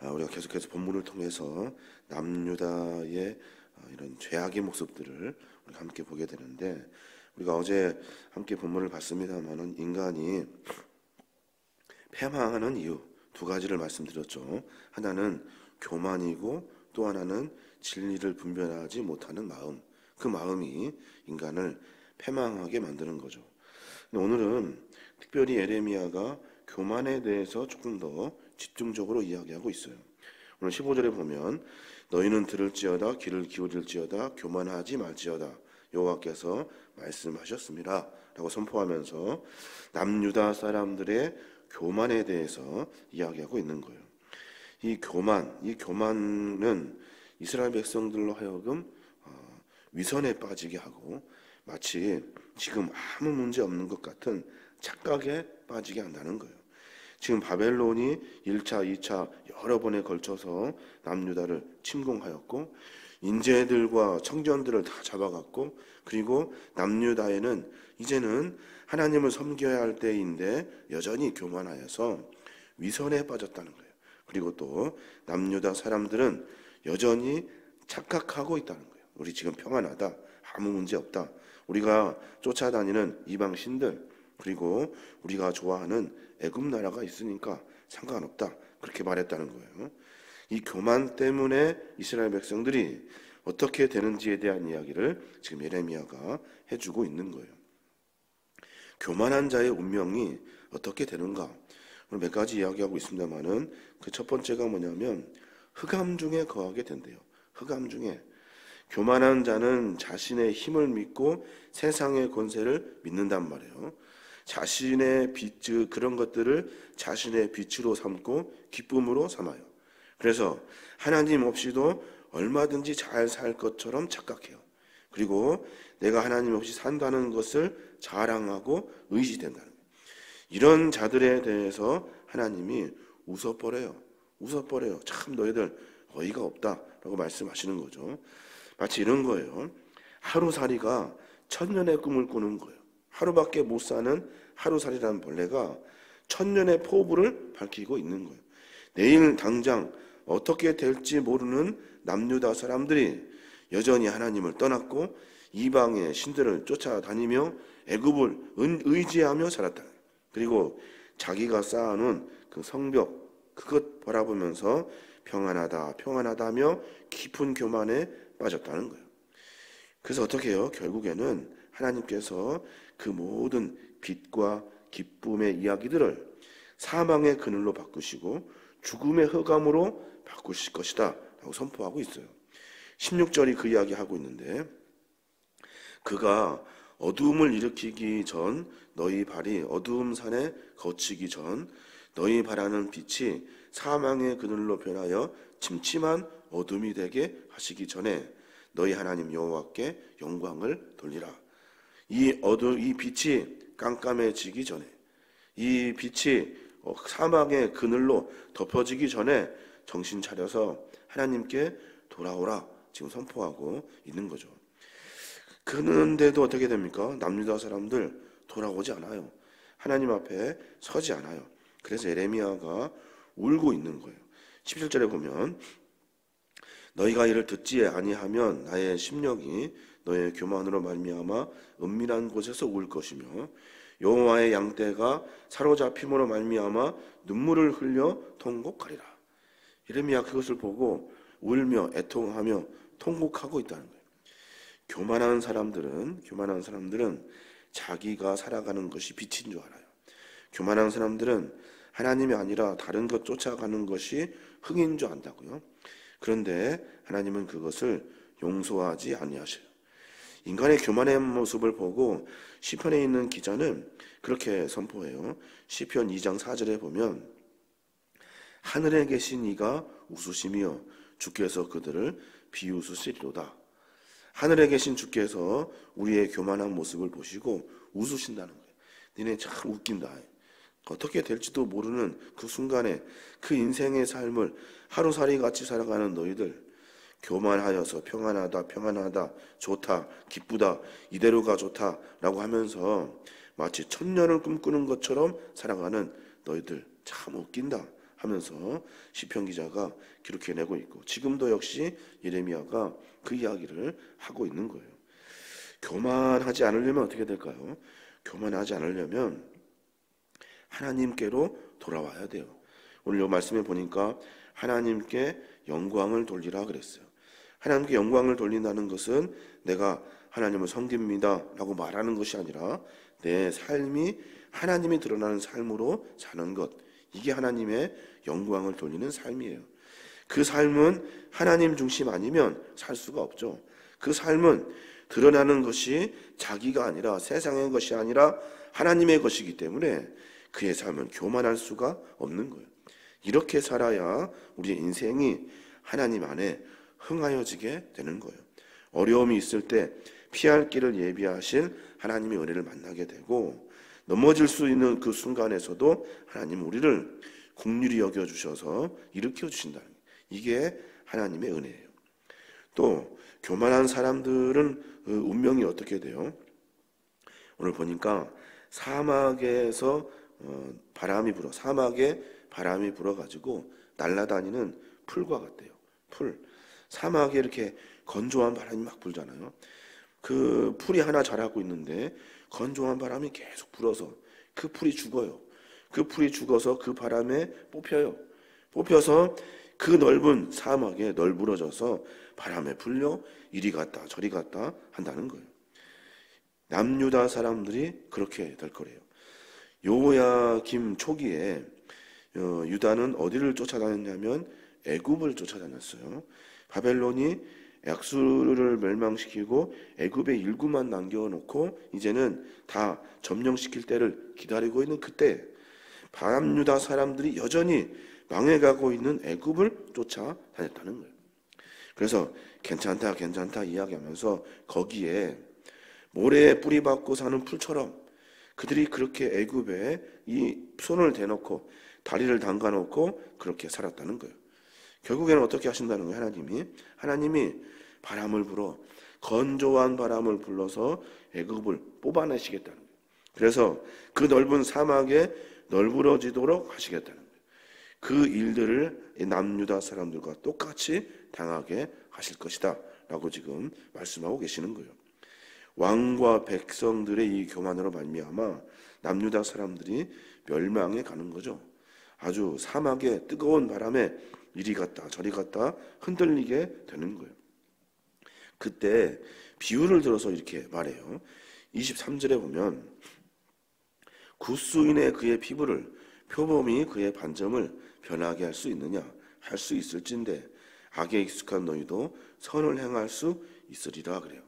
우리가 계속해서 본문을 통해서 남유다의 이런 죄악의 모습들을 우리가 함께 보게 되는데, 우리가 어제 함께 본문을 봤습니다만은 인간이 패망하는 이유 두 가지를 말씀드렸죠. 하나는 교만이고 또 하나는 진리를 분별하지 못하는 마음, 그 마음이 인간을 패망하게 만드는 거죠. 오늘은 특별히 예레미야가 교만에 대해서 조금 더 집중적으로 이야기하고 있어요. 오늘 15절에 보면 너희는 들을지어다 귀를 기울일지어다 교만하지 말지어다 여호와께서 말씀하셨습니다 라고 선포하면서 남유다 사람들의 교만에 대해서 이야기하고 있는 거예요. 이 교만은 이스라엘 백성들로 하여금 위선에 빠지게 하고 마치 지금 아무 문제 없는 것 같은 착각에 빠지게 한다는 거예요. 지금 바벨론이 1차, 2차 여러 번에 걸쳐서 남유다를 침공하였고 인재들과 청년들을 다 잡아갔고, 그리고 남유다에는 이제는 하나님을 섬겨야 할 때인데 여전히 교만하여서 위선에 빠졌다는 거예요. 그리고 또 남유다 사람들은 여전히 착각하고 있다는 거예요. 우리 지금 평안하다, 아무 문제 없다, 우리가 쫓아다니는 이방 신들, 그리고 우리가 좋아하는 애굽 나라가 있으니까 상관없다, 그렇게 말했다는 거예요. 이 교만 때문에 이스라엘 백성들이 어떻게 되는지에 대한 이야기를 지금 예레미야가 해주고 있는 거예요. 교만한 자의 운명이 어떻게 되는가, 오늘 몇 가지 이야기하고 있습니다만은 그 첫 번째가 뭐냐면 흑암 중에 거하게 된대요. 흑암 중에. 교만한 자는 자신의 힘을 믿고 세상의 권세를 믿는단 말이에요. 자신의 빛, 그런 것들을 자신의 빛으로 삼고 기쁨으로 삼아요. 그래서 하나님 없이도 얼마든지 잘 살 것처럼 착각해요. 그리고 내가 하나님 없이 산다는 것을 자랑하고 의지된다는 거예요. 이런 자들에 대해서 하나님이 웃어버려요. 참 너희들 어이가 없다라고 말씀하시는 거죠. 마치 이런 거예요. 하루살이가 천년의 꿈을 꾸는 거예요. 하루밖에 못 사는 하루살이라는 벌레가 천년의 포부를 밝히고 있는 거예요. 내일 당장 어떻게 될지 모르는 남유다 사람들이 여전히 하나님을 떠났고 이방의 신들을 쫓아다니며 애굽을 의지하며 살았다. 그리고 자기가 쌓아놓은 그 성벽, 그것 바라보면서 평안하다며 깊은 교만에 빠졌다는 거예요. 그래서 어떻게 해요? 결국에는 하나님께서 그 모든 빛과 기쁨의 이야기들을 사망의 그늘로 바꾸시고 죽음의 흑암으로 바꾸실 것이다 라고 선포하고 있어요. 16절이 그 이야기하고 있는데, 그가 어두움을 일으키기 전 너희 발이 어두움 산에 거치기 전 너희 바라는 빛이 사망의 그늘로 변하여 침침한 어둠이 되게 하시기 전에 너희 하나님 여호와께 영광을 돌리라. 이 빛이 깜깜해지기 전에, 이 빛이 사막의 그늘로 덮어지기 전에 정신 차려서 하나님께 돌아오라 지금 선포하고 있는 거죠. 그런데도 어떻게 됩니까? 남유다 사람들 돌아오지 않아요. 하나님 앞에 서지 않아요. 그래서 예레미야가 울고 있는 거예요. 17절에 보면 너희가 이를 듣지 아니하면 나의 심령이 너의 교만으로 말미암아 은밀한 곳에서 울 것이며 여호와의 양떼가 사로잡힘으로 말미암아 눈물을 흘려 통곡하리라. 예레미야 그것을 보고 울며 애통하며 통곡하고 있다는 거예요. 교만한 사람들은 자기가 살아가는 것이 빛인 줄 알아요. 교만한 사람들은 하나님이 아니라 다른 것 쫓아가는 것이 흥인 줄 안다고요. 그런데 하나님은 그것을 용서하지 아니하셔요. 인간의 교만의 모습을 보고 시편에 있는 기자는 그렇게 선포해요. 시편 2장 4절에 보면 하늘에 계신 이가 웃으시며 주께서 그들을 비웃으시리로다. 하늘에 계신 주께서 우리의 교만한 모습을 보시고 웃으신다는 거예요. 니네 참 웃긴다. 어떻게 될지도 모르는 그 순간에 그 인생의 삶을 하루살이 같이 살아가는 너희들, 교만하여서 평안하다, 좋다, 기쁘다, 이대로가 좋다 라고 하면서 마치 천년을 꿈꾸는 것처럼 살아가는 너희들 참 웃긴다 하면서 시편 기자가 기록해내고 있고, 지금도 역시 예레미야가 그 이야기를 하고 있는 거예요. 교만하지 않으려면 어떻게 될까요? 교만하지 않으려면 하나님께로 돌아와야 돼요. 오늘 이 말씀에 보니까 하나님께 영광을 돌리라 그랬어요. 하나님께 영광을 돌린다는 것은 내가 하나님을 섬깁니다 라고 말하는 것이 아니라 내 삶이 하나님이 드러나는 삶으로 사는 것, 이게 하나님의 영광을 돌리는 삶이에요. 그 삶은 하나님 중심 아니면 살 수가 없죠. 그 삶은 드러나는 것이 자기가 아니라, 세상의 것이 아니라 하나님의 것이기 때문에 그의 삶은 교만할 수가 없는 거예요. 이렇게 살아야 우리의 인생이 하나님 안에 흥하여지게 되는 거예요. 어려움이 있을 때 피할 길을 예비하신 하나님의 은혜를 만나게 되고, 넘어질 수 있는 그 순간에서도 하나님 우리를 긍휼히 여겨주셔서 일으켜 주신다는 거예요. 이게 하나님의 은혜예요. 또 교만한 사람들은 운명이 어떻게 돼요? 오늘 보니까 사막에서 바람이 불어, 사막에 바람이 불어가지고 날아다니는 풀과 같대요. 풀. 사막에 이렇게 건조한 바람이 막 불잖아요. 그 풀이 하나 자라고 있는데 건조한 바람이 계속 불어서 그 풀이 죽어요. 그 풀이 죽어서 그 바람에 뽑혀요. 뽑혀서 그 넓은 사막에 널브러져서 바람에 풀려 이리 갔다 저리 갔다 한다는 거예요. 남유다 사람들이 그렇게 될 거래요. 요야김 초기에 유다는 어디를 쫓아다녔냐면 애굽을 쫓아다녔어요. 바벨론이 약수를 멸망시키고 애굽의 일구만 남겨놓고 이제는 다 점령시킬 때를 기다리고 있는 그때 남유다 사람들이 여전히 망해가고 있는 애굽을 쫓아다녔다는 거예요. 그래서 괜찮다 괜찮다 이야기하면서 거기에 모래에 뿌리 박고 사는 풀처럼 그들이 그렇게 애굽에 이 손을 대놓고 다리를 담가놓고 그렇게 살았다는 거예요. 결국에는 어떻게 하신다는 거예요? 하나님이 바람을 불어 건조한 바람을 불러서 애굽을 뽑아내시겠다는 거예요. 그래서 그 넓은 사막에 널브러지도록 하시겠다는 거예요. 그 일들을 남유다 사람들과 똑같이 당하게 하실 것이다 라고 지금 말씀하고 계시는 거예요. 왕과 백성들의 이 교만으로 말미암아 남유다 사람들이 멸망해 가는 거죠. 아주 사막의 뜨거운 바람에 이리 갔다 저리 갔다 흔들리게 되는 거예요. 그때 비유를 들어서 이렇게 말해요. 23절에 보면 굿수인의 그의 피부를 표범이 그의 반점을 변하게 할 수 있느냐? 할 수 있을진데 악에 익숙한 너희도 선을 행할 수 있으리라 그래요.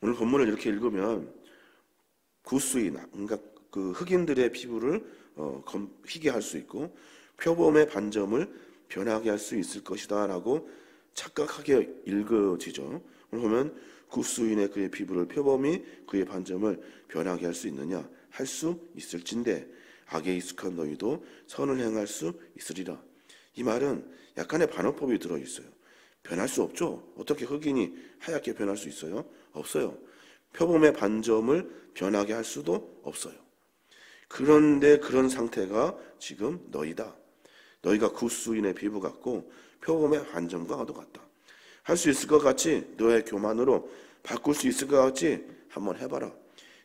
오늘 본문을 이렇게 읽으면 굿수인, 그러니까 그 흑인들의 피부를 희게 할 수 있고 표범의 반점을 변하게 할 수 있을 것이다 라고 착각하게 읽어지죠. 오늘 보면 굿수인의 그의 피부를 표범이 그의 반점을 변하게 할 수 있느냐? 할 수 있을진데 악에 익숙한 너희도 선을 행할 수 있으리라. 이 말은 약간의 반어법이 들어있어요. 변할 수 없죠. 어떻게 흑인이 하얗게 변할 수 있어요? 없어요. 표범의 반점을 변하게 할 수도 없어요. 그런데 그런 상태가 지금 너희다. 너희가 굿수인의 피부 같고 표범의 반점과 나도 같다. 할 수 있을 것 같지? 너의 교만으로 바꿀 수 있을 것 같지? 한번 해봐라.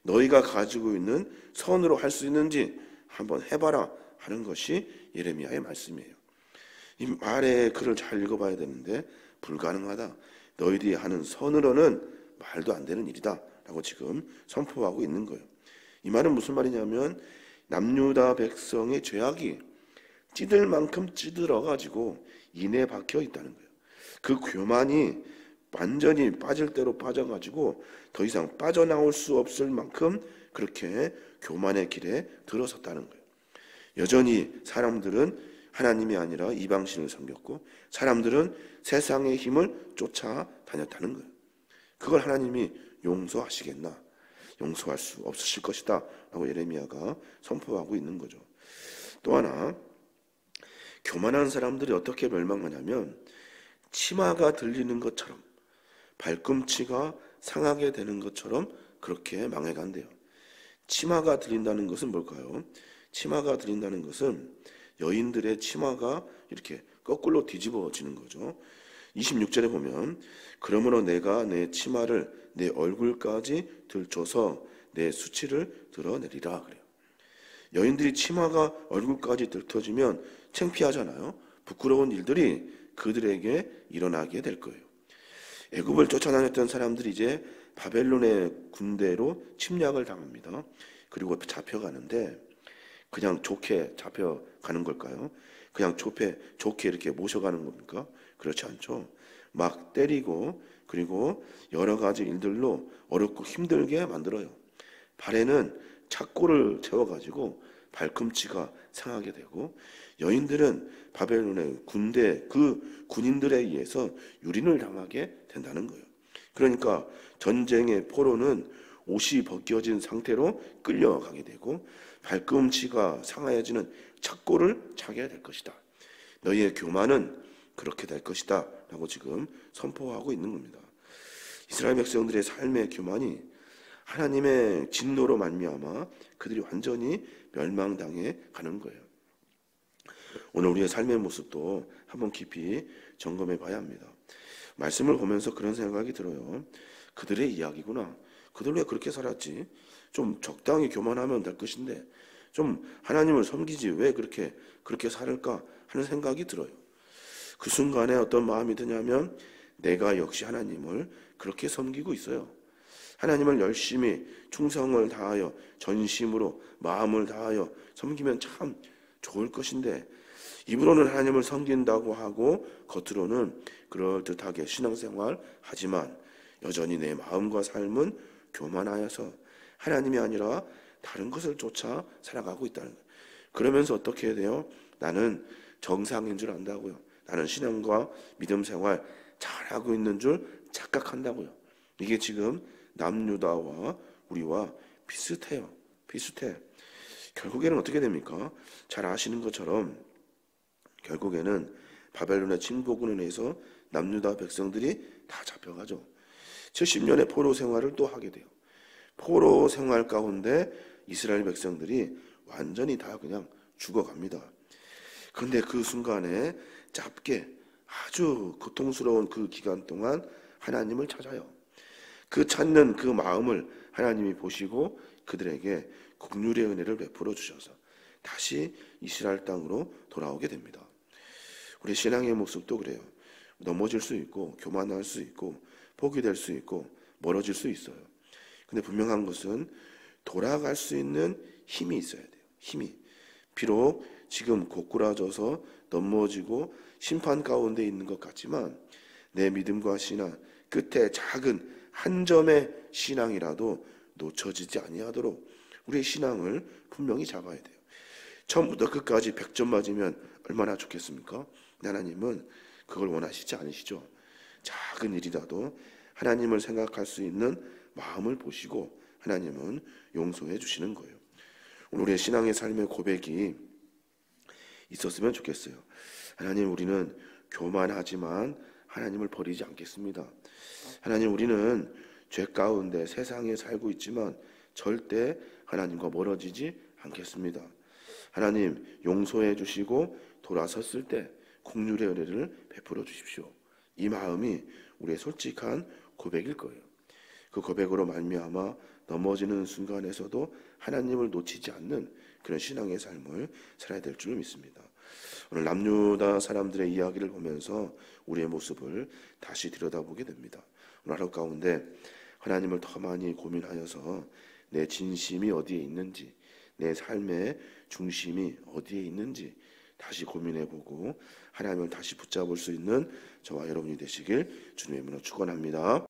너희가 가지고 있는 선으로 할 수 있는지 한번 해봐라 하는 것이 예레미야의 말씀이에요. 이 말의 글을 잘 읽어봐야 되는데 불가능하다. 너희들이 하는 선으로는 말도 안 되는 일이다 라고 지금 선포하고 있는 거예요. 이 말은 무슨 말이냐면 남유다 백성의 죄악이 찌들 만큼 찌들어가지고 인에 박혀 있다는 거예요. 그 교만이 완전히 빠질 대로 빠져가지고 더 이상 빠져나올 수 없을 만큼 그렇게 교만의 길에 들어섰다는 거예요. 여전히 사람들은 하나님이 아니라 이방신을 섬겼고 사람들은 세상의 힘을 쫓아다녔다는 거예요. 그걸 하나님이 용서하시겠나? 용서할 수 없으실 것이다 라고 예레미야가 선포하고 있는 거죠. 또 하나, 교만한 사람들이 어떻게 멸망하냐면 치마가 들리는 것처럼, 발꿈치가 상하게 되는 것처럼 그렇게 망해간대요. 치마가 들린다는 것은 뭘까요? 치마가 들린다는 것은 여인들의 치마가 이렇게 거꾸로 뒤집어지는 거죠. 26절에 보면 그러므로 내가 내 치마를 내 얼굴까지 들춰서 내 수치를 드러내리라 그래요. 여인들이 치마가 얼굴까지 들춰지면 창피하잖아요. 부끄러운 일들이 그들에게 일어나게 될 거예요. 애굽을 쫓아다녔던 사람들이 이제 바벨론의 군대로 침략을 당합니다. 그리고 잡혀가는데 그냥 좋게 잡혀가는 걸까요? 그냥 좋게 이렇게 모셔가는 겁니까? 그렇지 않죠. 막 때리고 그리고 여러 가지 일들로 어렵고 힘들게 만들어요. 발에는 착고를 채워가지고 발꿈치가 상하게 되고, 여인들은 바벨론의 군대 그 군인들에 의해서 유린을 당하게 된다는 거예요. 그러니까 전쟁의 포로는 옷이 벗겨진 상태로 끌려가게 되고 발꿈치가 상하여지는 착고를 차게 될 것이다. 너희의 교만은 그렇게 될 것이다 라고 지금 선포하고 있는 겁니다. 이스라엘 백성들의 삶의 교만이 하나님의 진노로 말미암아 그들이 완전히 멸망당해 가는 거예요. 오늘 우리의 삶의 모습도 한번 깊이 점검해 봐야 합니다. 말씀을 보면서 그런 생각이 들어요. 그들의 이야기구나. 그들 왜 그렇게 살았지? 좀 적당히 교만하면 될 것인데 좀 하나님을 섬기지 왜 그렇게 살을까 하는 생각이 들어요. 그 순간에 어떤 마음이 드냐면 내가 역시 하나님을 그렇게 섬기고 있어요. 하나님을 열심히 충성을 다하여 전심으로 마음을 다하여 섬기면 참 좋을 것인데 입으로는 하나님을 섬긴다고 하고 겉으로는 그럴듯하게 신앙생활 하지만 여전히 내 마음과 삶은 교만하여서 하나님이 아니라 다른 것을 쫓아 살아가고 있다는 거예요. 그러면서 어떻게 해야 돼요? 나는 정상인 줄 안다고요. 나는 신앙과 믿음 생활 잘하고 있는 줄 착각한다고요. 이게 지금 남유다와 우리와 비슷해. 결국에는 어떻게 됩니까? 잘 아시는 것처럼 결국에는 바벨론의 침공군에 의해서 남유다 백성들이 다 잡혀가죠. 70년의 포로 생활을 또 하게 돼요. 포로 생활 가운데 이스라엘 백성들이 완전히 다 그냥 죽어갑니다. 그런데 그 순간에 짧게 아주 고통스러운 그 기간 동안 하나님을 찾아요. 그 찾는 그 마음을 하나님이 보시고 그들에게 긍휼의 은혜를 베풀어 주셔서 다시 이스라엘 땅으로 돌아오게 됩니다. 우리 신앙의 모습도 그래요. 넘어질 수 있고 교만할 수 있고 포기될 수 있고 멀어질 수 있어요. 근데 분명한 것은 돌아갈 수 있는 힘이 있어야 돼요. 힘이. 비록 지금 고꾸라져서 넘어지고 심판 가운데 있는 것 같지만 내 믿음과 신앙 끝에 작은 한 점의 신앙이라도 놓쳐지지 아니하도록 우리의 신앙을 분명히 잡아야 돼요. 처음부터 끝까지 100점 맞으면 얼마나 좋겠습니까? 하나님은 그걸 원하시지 않으시죠. 작은 일이라도 하나님을 생각할 수 있는 마음을 보시고 하나님은 용서해 주시는 거예요. 우리의 신앙의 삶의 고백이 있었으면 좋겠어요. 하나님, 우리는 교만하지만 하나님을 버리지 않겠습니다. 하나님, 우리는 죄 가운데 세상에 살고 있지만 절대 하나님과 멀어지지 않겠습니다. 하나님, 용서해 주시고 돌아섰을 때 긍휼의 은혜를 베풀어 주십시오. 이 마음이 우리의 솔직한 고백일 거예요. 그 고백으로 말미암아 넘어지는 순간에서도 하나님을 놓치지 않는 그런 신앙의 삶을 살아야 될 줄 믿습니다. 오늘 남유다 사람들의 이야기를 보면서 우리의 모습을 다시 들여다보게 됩니다. 오늘 하루 가운데 하나님을 더 많이 고민하여서 내 진심이 어디에 있는지, 내 삶의 중심이 어디에 있는지 다시 고민해보고 하나님을 다시 붙잡을 수 있는 저와 여러분이 되시길 주님의 이름으로 축원합니다.